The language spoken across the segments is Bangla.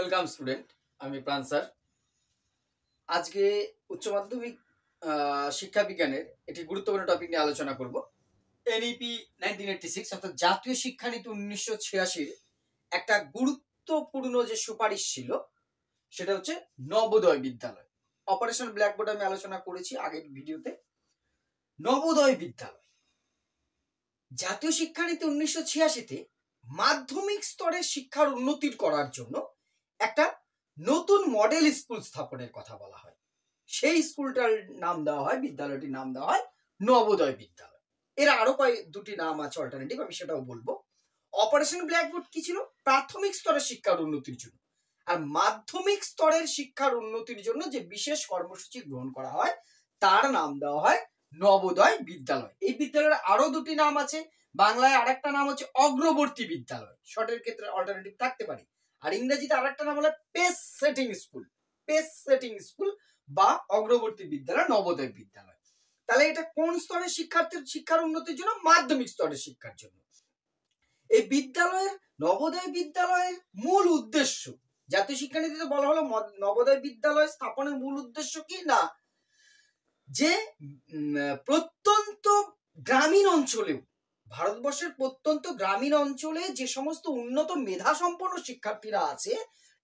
ওয়েলকাম স্টুডেন্ট, আমি প্রাণ স্যার। আজকে উচ্চ মাধ্যমিক শিক্ষা বিজ্ঞানের একটি গুরুত্বপূর্ণ টপিক নিয়ে আলোচনা করব। এনইপি 1986 অর্থাৎ জাতীয় শিক্ষানীতি 1986 একটা গুরুত্বপূর্ণ যে সুপারিশ ছিল সেটা হচ্ছে নবোদয় বিদ্যালয়। অপারেশন ব্ল্যাকবোর্ড আমি আলোচনা করেছি আগের ভিডিওতে। নবোদয় বিদ্যালয় জাতীয় শিক্ষানীতি 1986-তে মাধ্যমিক স্তরের শিক্ষার উন্নতি করার জন্য একটা নতুন মডেল স্কুল স্থাপনের কথা বলা হয়। সেই স্কুলটার নাম দেওয়া হয়, বিদ্যালয়টির নাম দেওয়া হয় নবোদয় বিদ্যালয়। এর আরো দুটি নাম আছে অল্টারনেটিভ, আমি সেটাও বলবো। অপারেশন ব্ল্যাকবোর্ড কি ছিল? প্রাথমিক স্তরের শিক্ষার উন্নতির জন্য। আর মাধ্যমিক স্তরের শিক্ষার উন্নতির জন্য যে বিশেষ কর্মসূচি গ্রহণ করা হয় তার নাম দেওয়া হয় নবোদয় বিদ্যালয়। এই বিদ্যালয়ের আরো দুটি নাম আছে। বাংলায় আরেকটা নাম হচ্ছে অগ্রবর্তী বিদ্যালয়, শর্টের ক্ষেত্রে অল্টারনেটিভ থাকতে পারে। আর ইংরেজিতে আরেকটা নাম হলো pace setting school, pace setting school বা অগ্রবর্তী বিদ্যালয়, নবোদয় বিদ্যালয়। তাহলে এটা কোন স্তরের শিক্ষার উন্নতির জন্য? মাধ্যমিক স্তরের শিক্ষার জন্য। এই বিদ্যালয়ের, নবোদয় বিদ্যালয়ের মূল উদ্দেশ্য, জাতীয় শিক্ষানীতিতে বলা হলো নবোদয় বিদ্যালয় স্থাপনের মূল উদ্দেশ্য কি না, যে প্রত্যন্ত গ্রামীণ অঞ্চলেও, ভারতবর্ষের প্রত্যন্ত গ্রামীণ অঞ্চলে যে সমস্ত উন্নত মেধা সম্পন্ন শিক্ষার্থীরা আছে,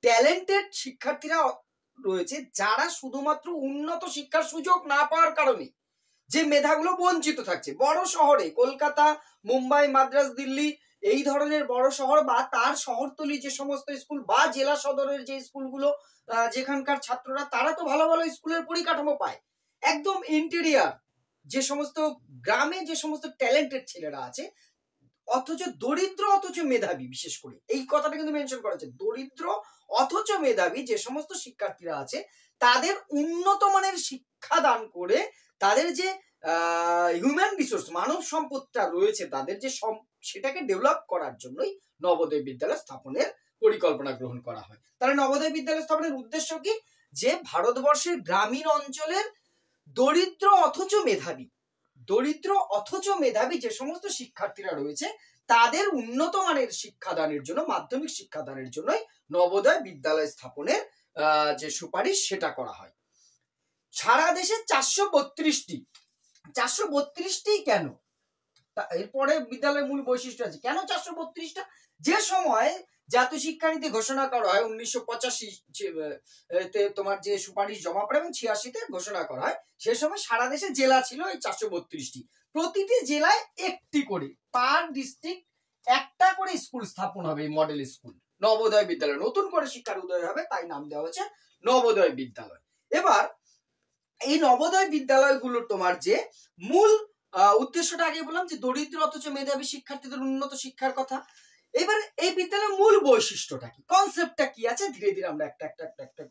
ট্যালেন্টেড শিক্ষার্থীরা রয়েছে, যারা শুধুমাত্র উন্নত শিক্ষার সুযোগ না পাওয়ার কারণে যে মেধাগুলো বঞ্চিত থাকছে, বড় শহরে কলকাতা, মুম্বাই, মাদ্রাজ, দিল্লি এই ধরনের বড় শহর বা তার শহরতলি যে সমস্ত স্কুল বা জেলা সদরের যে স্কুলগুলো, যেখানকার ছাত্ররা তারা তো ভালো ভালো স্কুলের পরিকাঠামো পায়, একদম ইন্টেরিয়ার যে সমস্ত গ্রামে যে সমস্ত ট্যালেন্টেড ছেলেরা আছে, অথচ দরিদ্র অথচ মেধাবী, বিশেষ করে এই কথাটা কিন্তু মেনশন করা আছে, দরিদ্র অথচ মেধাবী যে সমস্ত শিক্ষার্থীরা আছে তাদের উন্নত মানের শিক্ষা দান করে তাদের যে হিউম্যান রিসোর্স, মানব সম্পদটা রয়েছে তাদের যে সেটাকে ডেভেলপ করার জন্যই নবোদয় বিদ্যালয় স্থাপনের পরিকল্পনা গ্রহণ করা হয়। তাহলে নবোদয় বিদ্যালয় স্থাপনের উদ্দেশ্য কি? যে ভারতবর্ষের গ্রামীণ অঞ্চলের দরিদ্র অথচ মেধাবী যে সমস্ত শিক্ষার্থীরা রয়েছে তাদের উন্নত মানের শিক্ষাদানের জন্য, মাধ্যমিক শিক্ষাদানের জন্যই নবোদয় বিদ্যালয় স্থাপনের যে সুপারিশ সেটা করা হয়। সারা দেশে 432টি কেন? এরপরে বিদ্যালয়ের মূল বৈশিষ্ট্য আছে। কেন 432টা? যে সময় জাতীয় শিক্ষানীতি ঘোষণা করা হয় 1985 তোমার যে সুপারিশ জমা পড়ে এবং 86-তে ঘোষণা করা হয়, সে সময় সারা দেশে জেলা ছিল এই 432টি। প্রতিটি জেলায় একটি করে, পার ডিস্ট্রিক্ট একটা করে স্কুল স্থাপন হবে, এই মডেল স্কুল নবোদয় বিদ্যালয়। নতুন করে শিক্ষার উদয় হবে, তাই নাম দেওয়া হয়েছে নবোদয় বিদ্যালয়। এবার এই নবোদয় বিদ্যালয়গুলোর তোমার যে মূল উদ্দেশ্যটা আগে বললাম, যে দরিদ্র অথচ মেধাবী শিক্ষার্থীদের উন্নত শিক্ষার কথা। এবার এই বিদ্যালয়ের মূল বৈশিষ্ট্যটা কি, কনসেপ্টটা কি আছে, ধীরে ধীরে আমরা একটা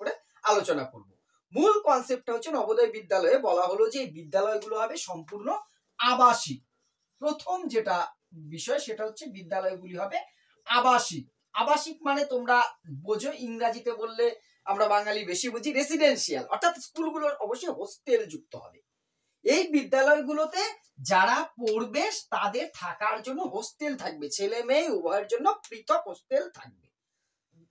করে আলোচনা করব। মূল কনসেপ্টটা হচ্ছে, নবোদয় বিদ্যালয়ে বলা হলো যে এই বিদ্যালয়গুলো হবে সম্পূর্ণ আবাসিক। প্রথম যেটা বিষয় সেটা হচ্ছে বিদ্যালয়গুলি হবে আবাসিক। আবাসিক মানে তোমরা বোঝো, ইংরেজিতে বললে আমরা বাঙালি বেশি বুঝি, রেসিডেন্সিয়াল, অর্থাৎ স্কুলগুলো অবশ্যই হোস্টেল যুক্ত হবে। এই বিদ্যালয়গুলোতে যারা পড়বে তাদের থাকার জন্য হোস্টেল থাকবে, ছেলে মেয়ে উভয়ের জন্য পৃথক হোস্টেল থাকবে।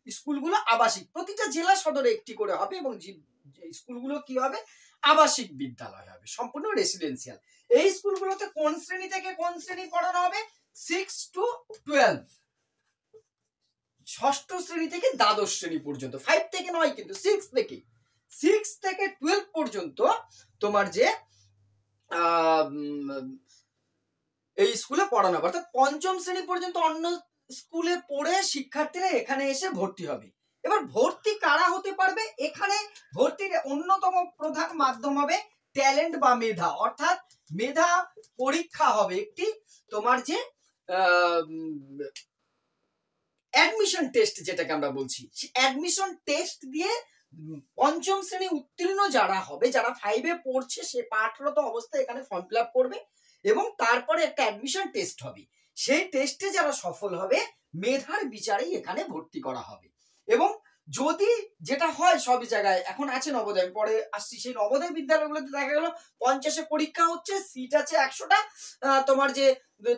স্কুলগুলো আবাসিক, প্রতিটা জেলা সদরে একটি করে হবে এবং স্কুলগুলো কি হবে? আবাসিক বিদ্যালয় হবে, সম্পূর্ণ রেসিডেন্সিয়াল। এই স্কুলগুলোতে কোন শ্রেণী থেকে কোন শ্রেণী পড়ানো হবে? 6 to 12, ষষ্ঠ শ্রেণী থেকে দ্বাদশ শ্রেণী পর্যন্ত, 5 থেকে নয় কিন্তু 6 থেকে 12 পর্যন্ত তোমার যে এই স্কুলে পড়ানো হবে। অর্থাৎ পঞ্চম শ্রেণী পর্যন্ত অন্য স্কুলে পড়ে শিক্ষার্থীরা এখানে এসে ভর্তি হবে। এবার ভর্তি কারা হতে পারবে? এখানে ভর্তির অন্যতম প্রধান মাধ্যম হবে ট্যালেন্ট বা মেধা, অর্থাৎ মেধা পরীক্ষা হবে একটি, তোমার যে অ্যাডমিশন টেস্ট যেটাকে আমরা বলছি, অ্যাডমিশন টেস্ট দিয়ে পঞ্চম শ্রেণী উত্তীর্ণ যারা হবে, যারা 5-এ পড়ছে, সে পাঠরত অবস্থায় এখানে ফর্ম ফিল আপ করবে এবং তারপরে একটা অ্যাডমিশন টেস্ট হবে। সেই টেস্টে যারা সফল হবে মেধার বিচারেই এখানে ভর্তি করা হবে। এবং যদি যেটা হয় সব জায়গায় এখন আছে নবোদয়, পরে আসছি, সেই নবোদয় বিদ্যালয়গুলোতে দেখা গেল 50-এ পরীক্ষা হচ্ছে, সিট আছে 100টা, তোমার যে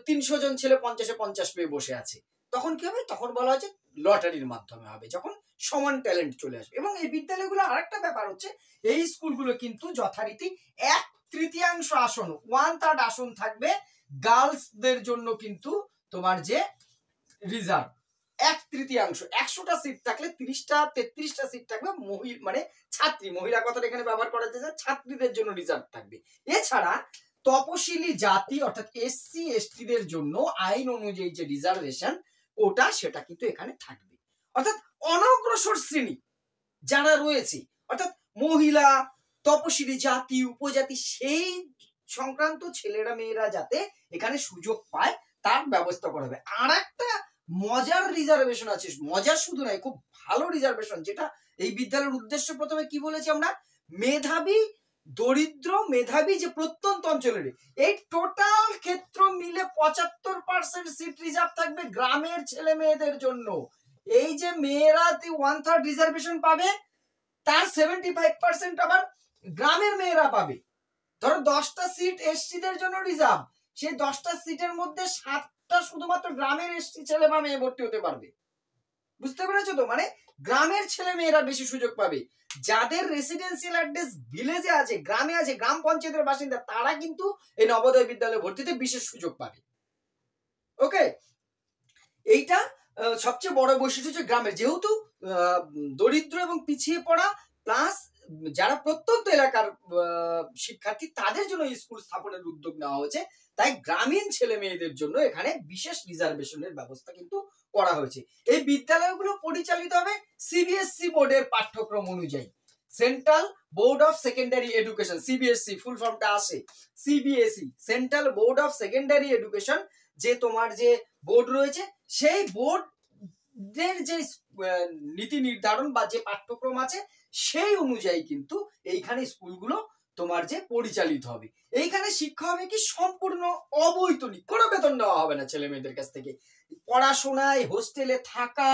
300 জন ছেলে 50-এ 50 পেয়ে বসে আছে, তখন কি হবে, তখন বলা হচ্ছে লটারির মাধ্যমে হবে, যখন সমান ট্যালেন্ট চলে আসবে। এবং এই বিদ্যালয়গুলো আরেকটা ব্যাপার হচ্ছে, এই স্কুলগুলো কিন্তু যথারীতি 1/3 আসন, 1/3 আসন থাকবে গার্লসদের জন্য, কিন্তু তোমার যে রিজার্ভ 1/3, 100টা সিট থাকলে 30টা 33টা সিট থাকবে মানে ছাত্রী, মহিলা কথাটা এখানে ব্যবহার করা যায়, ছাত্রীদের জন্য রিজার্ভ থাকবে। এছাড়া তপশিলি জাতি অর্থাৎ SC ST দের জন্য আইন অনুযায়ী যে রিজার্ভেশন ওটা, সেটা কিন্তু এখানে থাকবে। অর্থাৎ অনগ্রসর শ্রেণী যারা রয়েছে, অর্থাৎ মহিলা, তপশিলি জাতি, উপজাতি, সেই সংক্রান্ত ছেলেরা মেয়েরা যাতে এখানে সুযোগ পায় তার ব্যবস্থা করা হবে। আর একটা মজার রিজার্ভেশন আছে, মজার শুধু নয়, খুব ভালো রিজার্ভেশন, যেটা এই বিদ্যালয়ের উদ্দেশ্য প্রথমে কি বলেছি আমরা, মেধাবী, দরিদ্র, মেধাবী যে প্রত্যন্ত অঞ্চলের, এই টোটাল ক্ষেত্র মিলে 75% সিট রিজার্ভ থাকবে গ্রামের ছেলে মেয়েদের জন্য। এই যে মেয়েরা 1/3 রিজার্ভেশন পাবে, তার 75% আবার গ্রামের মেয়েরা পাবে। ধরো 10টা সিট এসসিদের জন্য রিজার্ভ, সেই 10টা সিটের মধ্যে 7টা শুধুমাত্র গ্রামের এসসি ছেলে বা মেয়ে ভর্তি হতে পারবে। বুঝতে পেরেছো তো? মানে গ্রামের ছেলে মেয়েরা বেশি সুযোগ পাবে। যাদের রেসিডেন্সিয়াল অ্যাড্রেস ভিলেজে আছে, গ্রামে আছে, গ্রাম পঞ্চায়েতের বাসিন্দা, তারা কিন্তু এই নবোদয় বিদ্যালয়ে ভর্তিতে বিশেষ সুযোগ পাবে। ওকে, এইটা সবচেয়ে বড় বৈশিষ্ট্য হচ্ছে গ্রামের, যেহেতু দরিদ্র এবং পিছিয়ে পড়া প্লাস যারা প্রত্যন্ত এলাকার শিক্ষার্থী, তাদের জন্য স্কুল স্থাপনের উদ্যোগ নেওয়া হয়েছে, তাই গ্রামীণ ছেলে মেয়েদের জন্য এখানে বিশেষ রিজার্ভেশনের ব্যবস্থা কিন্তু করা হয়েছে। এই বিদ্যালয়গুলো পরিচালিত হবে CBSE বোর্ডের পাঠ্যক্রম অনুযায়ী, central board of secondary education. CBSE ফুল ফর্মটা আসে CBSE, central board of secondary education. যে তোমার যে বোর্ড রয়েছে, সেই বোর্ডের যে নীতি নির্ধারণ বা যে পাঠ্যক্রম আছে, সেই অনুযায়ী কিন্তু এইখানে স্কুলগুলো তোমার যে পরিচালিত হবে। এইখানে শিক্ষা হবে কি সম্পূর্ণ অবৈতনিক, কোনো বেতন নেওয়া হবে না ছেলে মেয়েদের কাছ থেকে। পড়াশোনায়, হোস্টেলে থাকা,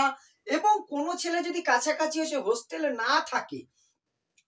এবং কোনো ছেলে যদি কাছাকাছি এসে হোস্টেলে না থাকে,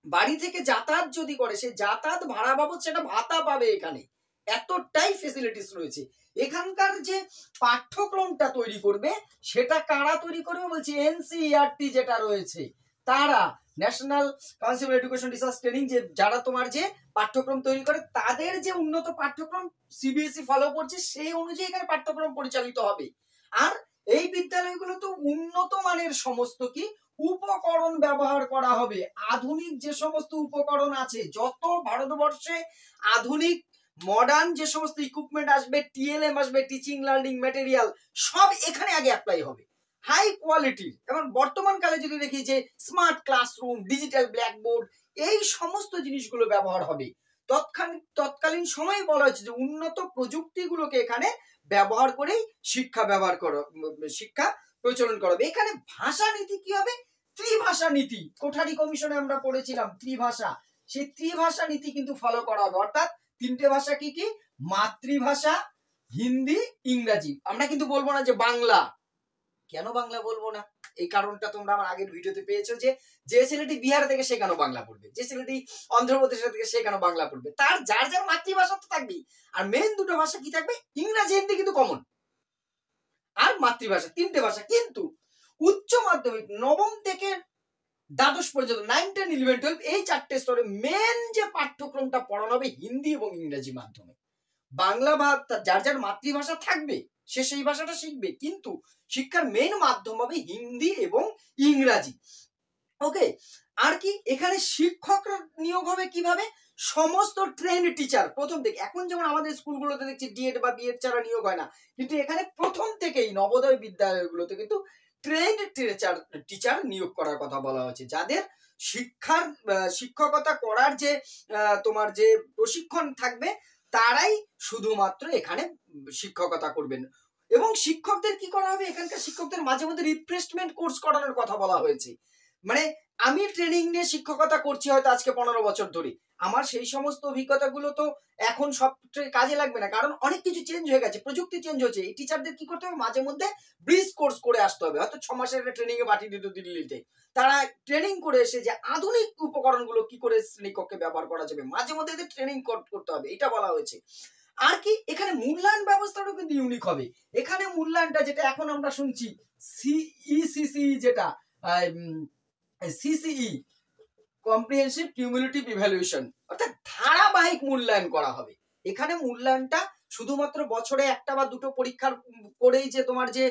বাড়ি থেকে যাতায়াত যদি করে, সে যাতায়াত ভাড়া বাবদ সেটা ভাতা পাবে। এখানে এতটাই ফেসিলিটিস রয়েছে। এখানকার যে পাঠ্যক্রমটা তৈরি করবে, সেটা কারা তৈরি করবে বলছি, NCERT যেটা রয়েছে, তারা national council of education research training, যে যারা তোমার যে পাঠ্যক্রম তৈরি করে, তাদের যে উন্নত পাঠ্যক্রম CBSE ফলো করছে, সেই অনুযায়ী এখানে পাঠ্যক্রম পরিচালিত হবে। আর এই বিদ্যালয়গুলো তো উন্নত মানের সমস্ত কি উপকরণ ব্যবহার করা হবে। আধুনিক যে সমস্ত উপকরণ আছে, যত ভারতবর্ষে আধুনিক মডার্ন যে সমস্ত ইকুইপমেন্ট আসবে, TLM আসবে, টিচিং লার্নিং ম্যাটেরিয়াল, সব এখানে আগে অ্যাপ্লাই হবে, হাই কোয়ালিটির। এবং বর্তমান কালে যদি দেখি যে স্মার্ট ক্লাসরুম, ডিজিটাল ব্ল্যাকবোর্ড, এই সমস্ত জিনিসগুলো ব্যবহার হবে। তৎকালীন সময়ে বলা হয়েছে যে উন্নত প্রযুক্তিগুলোকে এখানে ব্যবহার করেই শিক্ষা প্রচলন করবে। এখানে ভাষা নীতি কি হবে, ত্রিভাষা নীতি। কোঠারি কমিশনে আমরা পড়েছিলাম ত্রিভাষা, সেই ত্রিভাষা নীতি কিন্তু ফলো করা হবে। অর্থাৎ 3টে ভাষা কি কি, মাতৃভাষা, হিন্দি, ইংরাজি। আমরা কিন্তু বলবো না যে বাংলা। কেন বাংলা বলবো না, এই কারণটা তোমরা আমার আগের ভিডিওতে পেয়েছো, যে যে ছেলেটি বিহার থেকে সে কেন বাংলা পড়বে, যে ছেলেটি অন্ধ্রপ্রদেশ থেকে সে কেন বাংলা পড়বে, তার যার যার মাতৃভাষা তো থাকবেই। আর মেন দুটো ভাষা কি থাকবে, ইংরাজি হিন্দি কিন্তু কমন, আর মাতৃভাষা 3টে ভাষা। কিন্তু উচ্চ মাধ্যমিক নবম থেকে দ্বাদশ পর্যন্ত 9, 10, 11, 12 এই 4টে স্তরে মেন যে পাঠ্যক্রমটা পড়ানো হবে হিন্দি এবং ইংরেজি মাধ্যমে। বাংলা বা যার যার মাতৃভাষা থাকবে, সে সেই ভাষাটা শিখবে, কিন্তু শিক্ষার মেন মাধ্যম হবে হিন্দি এবং ইংরাজি। ওকে, আর কি এখানে শিক্ষকরা নিয়োগ হবে কিভাবে, সমস্ত ট্রেন্ড টিচার প্রথম থেকে। এখন যেমন আমাদের স্কুলগুলোতে দেখছি ডিএড বা বিএড ছাড়া নিয়োগ হয় না, কিন্তু এখানে প্রথম থেকেই নবোদয় বিদ্যালয়গুলোতে কিন্তু ট্রেন্ড টিচার নিয়োগ করার কথা বলা হয়েছে, যাদের শিক্ষকতা করার যে তোমার যে প্রশিক্ষণ থাকবে, তারাই শুধুমাত্র এখানে শিক্ষকতা করবেন। এবং শিক্ষকদের কি করা হবে, এখানকার শিক্ষকদের মাঝে মধ্যে রিফ্রেশমেন্ট কোর্স করানোর কথা বলা হয়েছে। মানে আমি ট্রেনিং নিয়ে শিক্ষকতা করছি হয়তো আজকে 15 বছর ধরে, আমার সেই সমস্ত অভিজ্ঞতাগুলো তো এখন সব কাজে লাগবে না, কারণ অনেক কিছু চেঞ্জ হয়ে গেছে, প্রযুক্তি চেঞ্জ হয়েছে। এই টিচারদের কি করতে হবে, মাঝে মধ্যে ব্রিজ কোর্স করে আসতে হবে। হয়তো 6 মাসের একটা ট্রেনিং এ পাঠিয়ে দিত দিল্লিতে, তারা ট্রেনিং করে এসে যে আধুনিক উপকরণগুলো কি করে শ্রেণীকক্ষে ব্যবহার করা যাবে, মাঝে মধ্যে এদের ট্রেনিং করতে হবে, এটা বলা হয়েছে। আর কি এখানে মূল্যায়ন ব্যবস্থাটাও কিন্তু ইউনিক হবে। এখানে মূল্যায়নটা যেটা এখন আমরা শুনছি সিইসিসি, যেটা সিসিই কম্প্রিহেনসিভ কিউমুলেটিভ ইভ্যালুয়েশন, অর্থাৎ ধারাবাহিক মূল্যায়ন করা হবে। এখানে মূল্যায়নটা শুধুমাত্র বছরে একটা বা দুটো পরীক্ষার করেই যে তোমার যে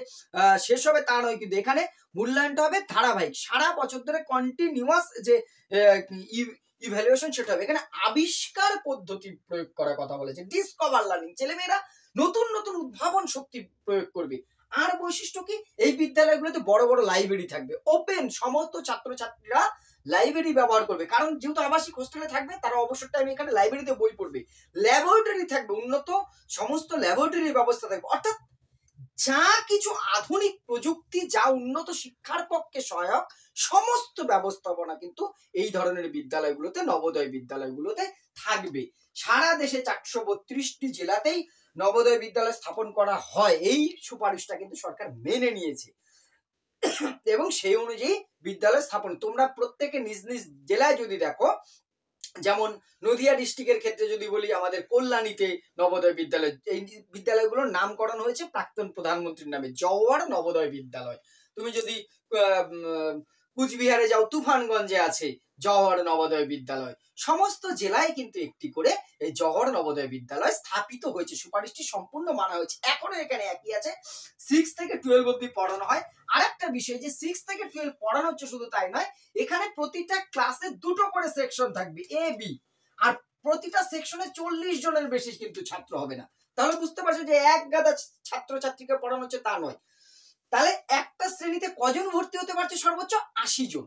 শেষ হবে তা নয়, কিন্তু এখানে মূল্যায়নটা হবে ধারাবাহিক, সারা বছর ধরে কন্টিনিউয়াস যে ইভ্যালুয়েশন সেটা হবে। এখানে আবিষ্কার পদ্ধতি প্রয়োগ করার কথা বলেছে, ডিসকভার লার্নিং, ছেলেমেয়েরা নতুন নতুন উদ্ভাবন শক্তি প্রয়োগ করবে। আর বৈশিষ্ট্য কি, এই বিদ্যালয়গুলোতে বড় বড় লাইব্রেরি থাকবে, ওপেন, সমস্ত ছাত্রছাত্রীরা লাইব্রেরি ব্যবহার করবে, কারণ যেহেতু আবাসিক হোস্টেলে থাকবে তারা অবসর টাইমে এখানে লাইব্রেরিতে বই পড়বে। ল্যাবরেটরি থাকবে, উন্নত সমস্ত ল্যাবরেটরির ব্যবস্থা থাকবে, অর্থাৎ যা কিছু আধুনিক প্রযুক্তি, যা উন্নত শিক্ষার পক্ষে সহায়ক, সমস্ত ব্যবস্থাপনা কিন্তু এই ধরনের বিদ্যালয়গুলোতে, নবোদয় বিদ্যালয়গুলোতে থাকবে। সারা দেশে 432টি জেলাতেই নবোদয় বিদ্যালয় স্থাপন করা হয়, এই সুপারিশটা কিন্তু সরকার মেনে নিয়েছে এবং সেই অনুযায়ী বিদ্যালয় স্থাপন। তোমরা প্রত্যেকে নিজ নিজ জেলায় যদি দেখো, যেমন নদিয়া ডিস্ট্রিক্টের ক্ষেত্রে যদি বলি, আমাদের কল্যাণীতে নবোদয় বিদ্যালয়, এই বিদ্যালয়গুলোর নামকরণ হয়েছে প্রাক্তন প্রধানমন্ত্রীর নামে, জওহর নবোদয় বিদ্যালয়। তুমি যদি কুচবিহারে যাও, তুফানগঞ্জে আছে জওহর নবোদয় বিদ্যালয়। সমস্ত জেলায় কিন্তু একটি করে এই জওহর নবোদয় বিদ্যালয় স্থাপিত হয়েছে, সুপারিশটি সম্পূর্ণ মানা হয়েছে। এখনো এখানে একই আছে, 6 থেকে 12 অবধি পড়ানো হয়। আরেকটা বিষয় যে 6 থেকে 12 পড়ানো হচ্ছে, শুধু তাই নয়, এখানে প্রতিটা ক্লাসে দুটো করে সেকশন থাকবে, এ বি, আর প্রতিটা সেকশনে 40 জনের বেশি কিন্তু ছাত্র হবে না। তাহলে বুঝতে পারছো যে এক গাদা ছাত্রছাত্রীকে পড়ানো হচ্ছে তা নয়। তাহলে একটা শ্রেণীতে কজন ভর্তি হতে পারছে? সর্বোচ্চ 80 জন।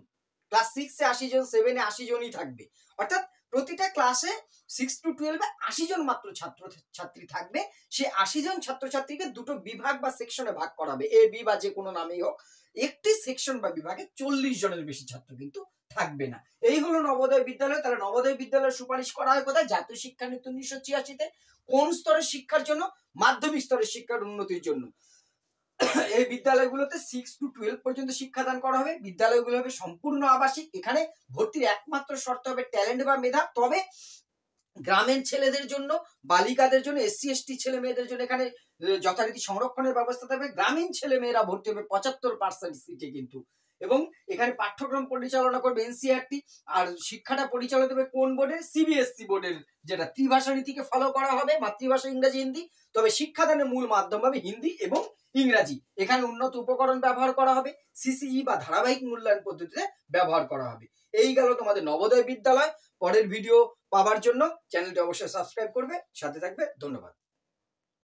ক্লাস 6 এ 80 জন, 7 এ 80 জনই থাকবে, অর্থাৎ প্রতিটা ক্লাসে 6 to 12 এ 80 জন মাত্র ছাত্রছাত্রী থাকবে। সেই 80 জন ছাত্রছাত্রীকে দুটো বিভাগ বা সেকশনে ভাগ করা হবে, এ বি বা যে কোনো নামেই হোক। একটি সেকশন বা বিভাগে 40 জনের বেশি ছাত্র কিন্তু থাকবে না। এই হলো নবোদয় বিদ্যালয়। তাহলে নবোদয় বিদ্যালয়ের সুপারিশ করা হয় কোথায়? জাতীয় শিক্ষানীতি 1986-তে। কোন স্তরের শিক্ষার জন্য? মাধ্যমিক স্তরের শিক্ষার উন্নতির জন্য। এই বিদ্যালয়গুলোতে 6 to 12 পর্যন্ত শিক্ষাদান করা হবে। বিদ্যালয়গুলো হবে সম্পূর্ণ আবাসিক। এখানে ভর্তির একমাত্র শর্ত হবে ট্যালেন্ট বা মেধা। তবে গ্রামের ছেলেদের জন্য, বালিকাদের জন্য, এসসি এসটি ছেলে মেয়েদের জন্য এখানে যথারীতি সংরক্ষণের ব্যবস্থা থাকবে। গ্রামীণ ছেলে মেয়েরা ভর্তি হবে 75% সিটে কিন্তু। এবং এখানে পাঠ্যক্রম পরিচালনা করবে এনসিইআরটি। আর শিক্ষাটা পরিচালিত হবে কোন বোর্ডের? সিবিএসসি বোর্ডের, যেটা ত্রিভাষা নীতিকে ফলো করা হবে, মাতৃভাষা ইংরেজি, হিন্দি। তবে শিক্ষাদানের মূল মাধ্যম হবে হিন্দি এবং ইংরাজি। এখানে উন্নত উপকরণ ব্যবহার করা হবে, সিসিই বা ধারাবাহিক মূল্যায়ন পদ্ধতিতে ব্যবহার করা হবে। এই গেল তোমাদের নবোদয় বিদ্যালয়। পরের ভিডিও পাবার জন্য চ্যানেলটি অবশ্যই সাবস্ক্রাইব করবে, সাথে থাকবে। ধন্যবাদ।